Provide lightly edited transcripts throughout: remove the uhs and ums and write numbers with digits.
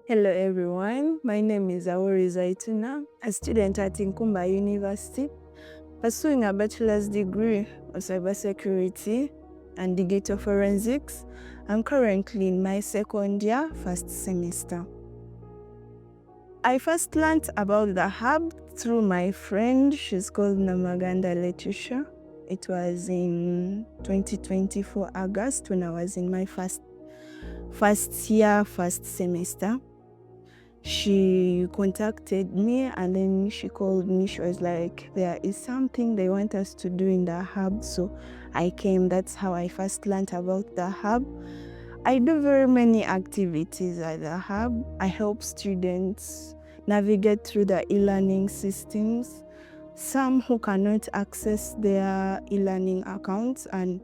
Hello everyone, my name is Zaituna, a student at Inkumba University, pursuing a bachelor's degree on Cybersecurity and digital forensics. I'm currently in my second year, first semester. I first learned about the hub through my friend. She's called Namaganda Letitia. It was in 2024 August when I was in my first year, first semester. She contacted me and then she called me. She was like, there is something they want us to do in the hub. So I came. That's how I first learned about the hub. I do very many activities at the hub. I help students navigate through the e-learning systems. Some who cannot access their e-learning accounts, and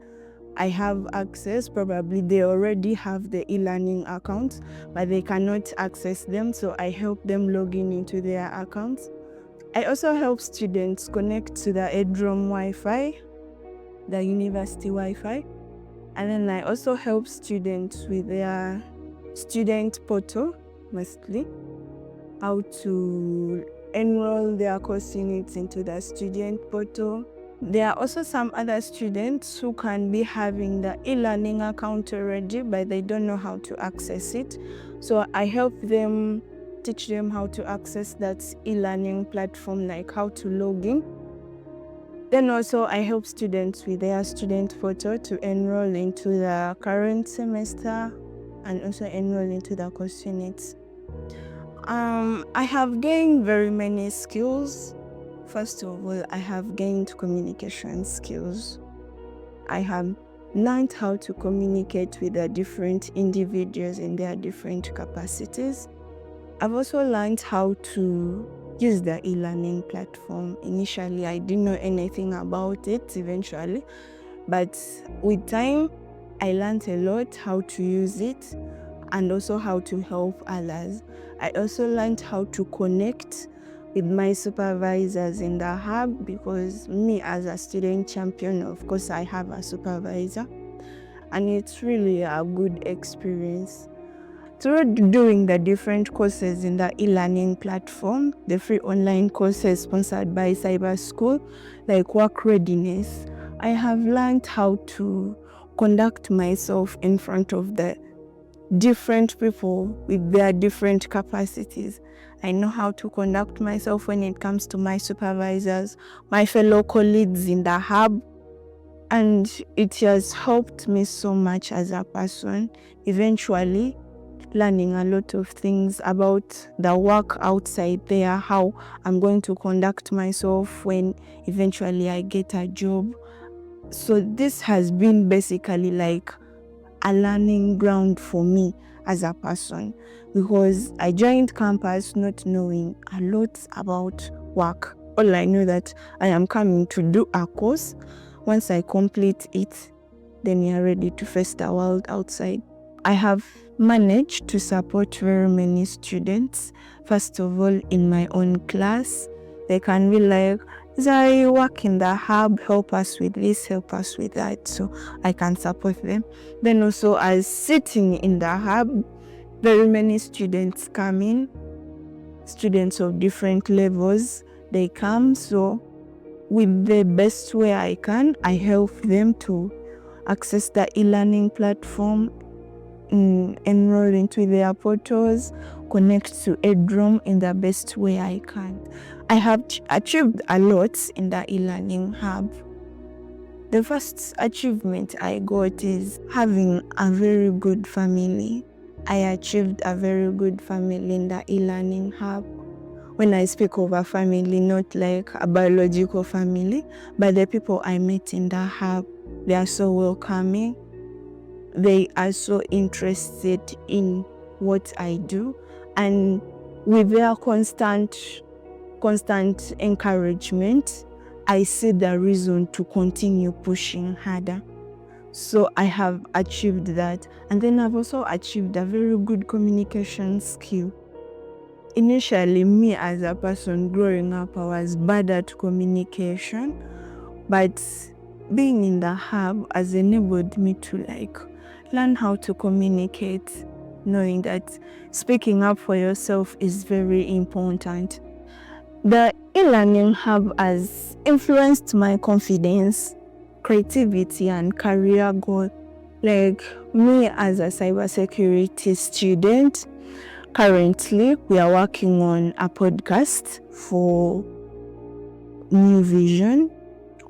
I have access. Probably they already have the e-learning accounts, but they cannot access them, so I help them log in into their accounts. I also help students connect to the EdRoom Wi-Fi, the university Wi-Fi, and then I also help students with their student portal, mostly, how to enroll their course units into the student portal. There are also some other students who can be having the e-learning account already, but they don't know how to access it. So I help them, teach them how to access that e-learning platform, like how to log in. Then also I help students with their student portal to enroll into the current semester and also enroll into the course units. I have gained very many skills. First of all, I have gained communication skills. I have learned how to communicate with the different individuals in their different capacities. I've also learned how to use the e-learning platform. Initially, I didn't know anything about it eventually, but with time, I learned a lot how to use it and also how to help others. I also learned how to connect with my supervisors in the hub, because me as a student champion, of course, I have a supervisor, and it's really a good experience. Through doing the different courses in the e-learning platform, the free online courses sponsored by Cyber School, like work readiness, I have learned how to conduct myself in front of the different people with their different capacities. I know how to conduct myself when it comes to my supervisors, my fellow colleagues in the hub, and it has helped me so much as a person, eventually learning a lot of things about the work outside there, how I'm going to conduct myself when eventually I get a job. So this has been basically like a learning ground for me as a person, because I joined campus not knowing a lot about work. All I know that I am coming to do a course. Once I complete it, then you're ready to face the world outside. I have managed to support very many students. First of all, in my own class, they can be like, Zari, work in the hub, help us with this, help us with that, so I can support them. Then also, as sitting in the hub, very many students come in, students of different levels, they come. So with the best way I can, I help them to access the e-learning platform, enroll into their portals, connect to EdRoom in the best way I can. I have achieved a lot in the e-learning hub. The first achievement I got is having a very good family. I achieved a very good family in the e-learning hub. When I speak of a family, not like a biological family, but the people I met in the hub, they are so welcoming. They are so interested in what I do, and with their constant encouragement, I see the reason to continue pushing harder. So I have achieved that. And then I've also achieved a very good communication skill. Initially, me as a person growing up, I was bad at communication, but being in the hub has enabled me to learn how to communicate knowing that speaking up for yourself is very important. The eLearning Hub has influenced my confidence, creativity, and career goal. Like me as a cybersecurity student, currently we are working on a podcast for New Vision.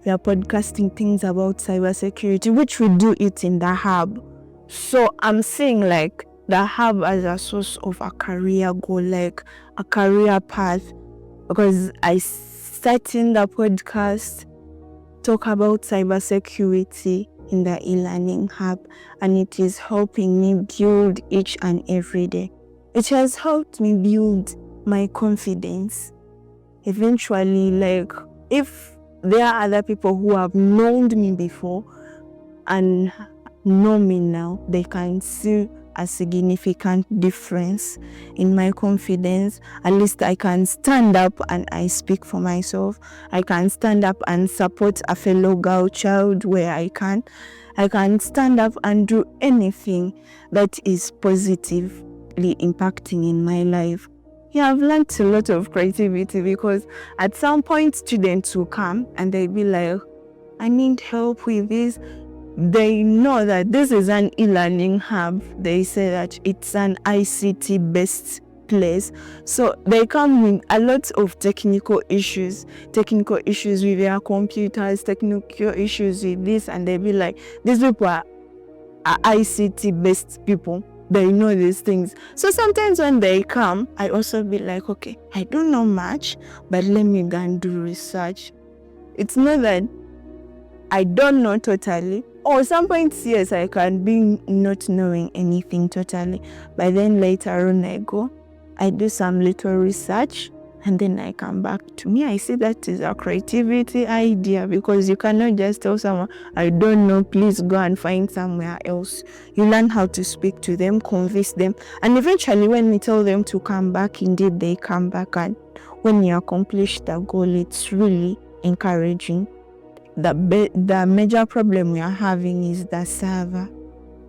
We are podcasting things about cybersecurity, which we do it in the hub. So I'm seeing like the hub as a source of a career goal, like a career path, because I sat in the podcast, talk about cybersecurity in the eLearning Hub, and it is helping me build each and every day. It has helped me build my confidence. Eventually, like if there are other people who have known me before and know me now, they can see a significant difference in my confidence. At least I can stand up and I speak for myself. I can stand up and support a fellow girl child where I can. I can stand up and do anything that is positively impacting in my life. Yeah, I've learned a lot of creativity because at some point students will come and they'll be like, I need help with this. They know that this is an e-learning hub. They say that it's an ICT based place. So they come with a lot of technical issues with their computers, technical issues with this, and they'll be like, these people are ICT based people. They know these things. So sometimes when they come, I also be like, okay, I don't know much, but let me go and do research. It's not that I don't know totally. Or some points, yes, I can be not knowing anything totally. But then later on I do some little research, and then I come back. To me, I see that is a creativity idea, because you cannot just tell someone, I don't know, please go and find somewhere else. You learn how to speak to them, convince them, and eventually when you tell them to come back, indeed they come back, and when you accomplish the goal, it's really encouraging. The major problem we are having is the server,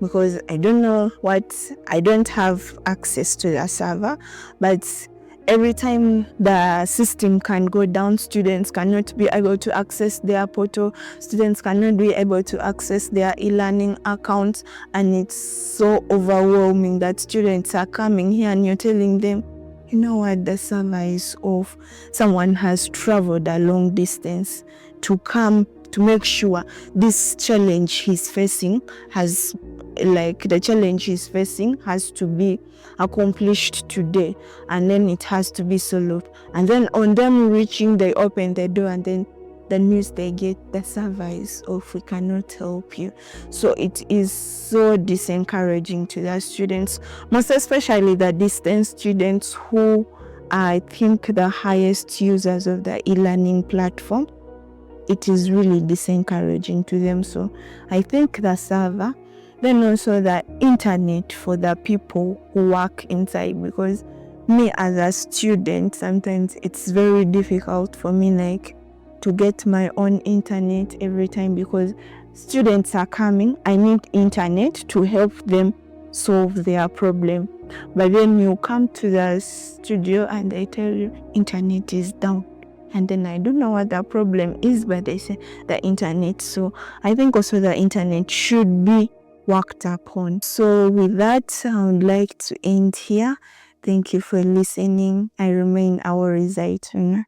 because I don't have access to the server, but every time the system can go down, students cannot be able to access their portal, students cannot be able to access their e-learning accounts, and it's so overwhelming that students are coming here and you're telling them, you know what, the server is off. Someone has traveled a long distance to come to make sure this challenge he's facing has to be accomplished today, and then it has to be solved. And then on them reaching, they open the door, and then the news they get, the server is off, we cannot help you. So it is so disencouraging to the students, most especially the distance students, who are, I think, the highest users of the e-learning platform. It is really disencouraging to them. So I think the server, then also the internet for the people who work inside, because me as a student, sometimes it's very difficult for me like to get my own internet every time, because students are coming. I need internet to help them solve their problem. But then you come to the studio and they tell you internet is down. And then I don't know what the problem is, but they say the internet. So I think also the internet should be worked upon. So with that, I would like to end here. Thank you for listening. I remain our Zaituna.